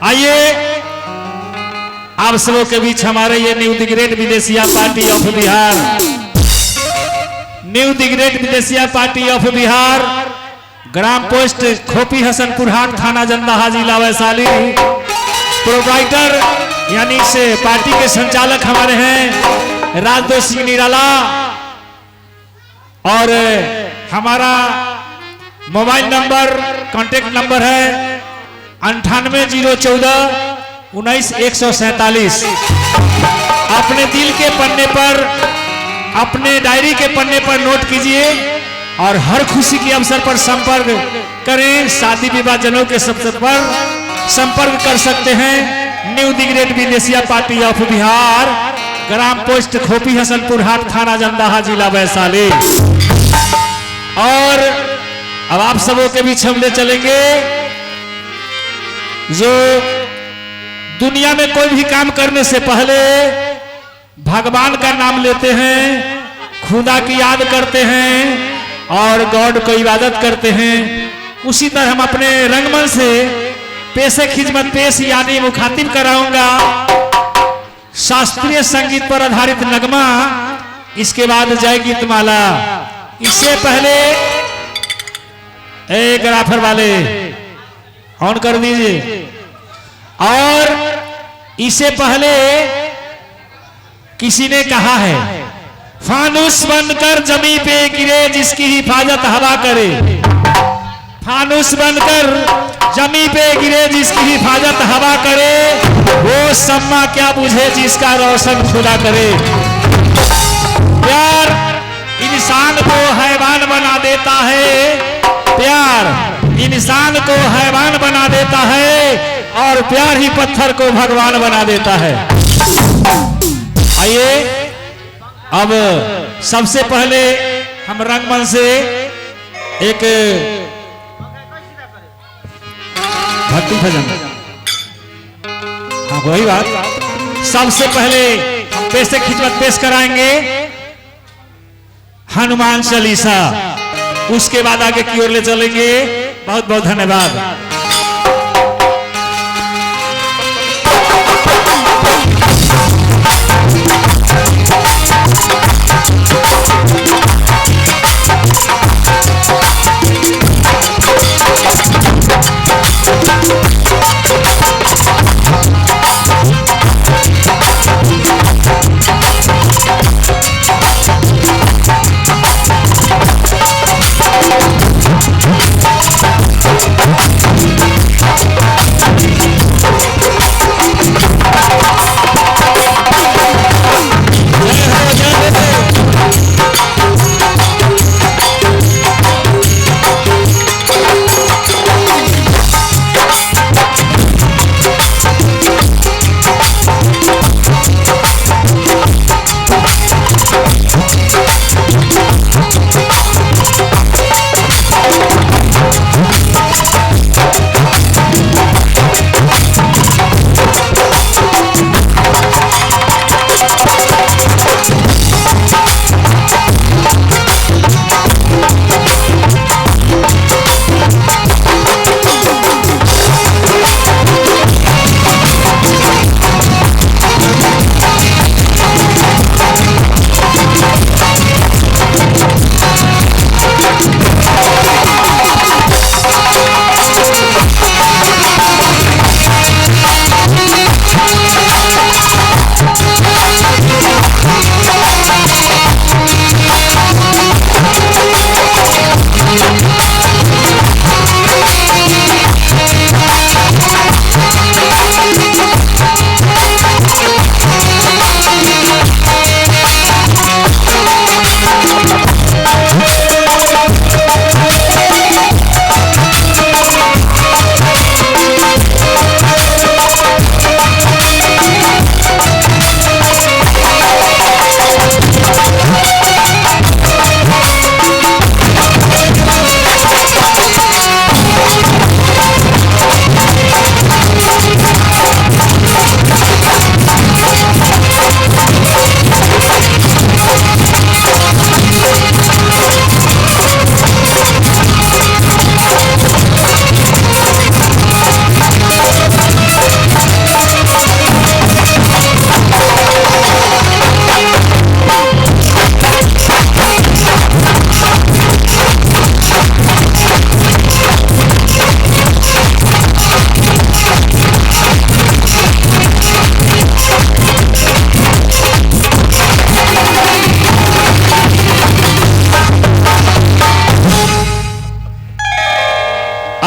आइए आप सबों के बीच हमारे ये new the great Bidesia party of Bihar, new the great Bidesia party of Bihar, ग्राम पोस्ट खोपी हसनपुर हाट, थाना जंदाहा, जिला वैशाली। प्रोप्राइटर यानी से पार्टी के संचालक हमारे हैं राजदो सिंह निराला, और हमारा मोबाइल नंबर कांटेक्ट नंबर है 9801419147। अपने दिल के पन्ने पर, अपने डायरी के पन्ने पर नोट कीजिए और हर खुशी के अवसर पर संपर्क करें। शादी विवाह जनों के अवसर पर संपर्क कर सकते हैं। New the great Bidesia party of Bihar, ग्राम पोस्ट खोपी हसनपुर हाट, थाना जंदाहा, जिला वैशाली। और अब आप सबों के बीच हम ले चलेंगे जो दुनिया में कोई भी काम करने से पहले भगवान का नाम लेते हैं, खुदा की याद करते हैं और गॉड को इबादत करते हैं। उसी तरह हम अपने रंगमंच से पेशे खिदमत पेश यानी मुखातिब कराऊंगा शास्त्रीय संगीत पर आधारित नगमा, इसके बाद जय गीत माला। इससे पहले एक ग्राफर वाले ऑन कर दीजिए। और इससे पहले किसी ने कहा है, फानुस बनकर जमी पे गिरे जिसकी हिफाजत हवा करे, फानुस बनकर जमी पे गिरे जिसकी हिफाजत हवा करे, वो सम्मा क्या बुझे जिसका रोशन खुदा करे। प्यार इंसान को हैवान बना देता है, प्यार इंसान को हैवान बना देता है और प्यार ही पत्थर को भगवान बना देता है। आइए अब सबसे पहले हम रंगमंच से एक भक्ति भजन, हाँ वही बात, सबसे पहले हम पेशे खिदमत पेश कराएंगे हनुमान चालीसा, उसके बाद आगे की ओर ले चलेंगे। बहुत बहुत धन्यवाद।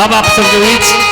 अब आप सबके बीच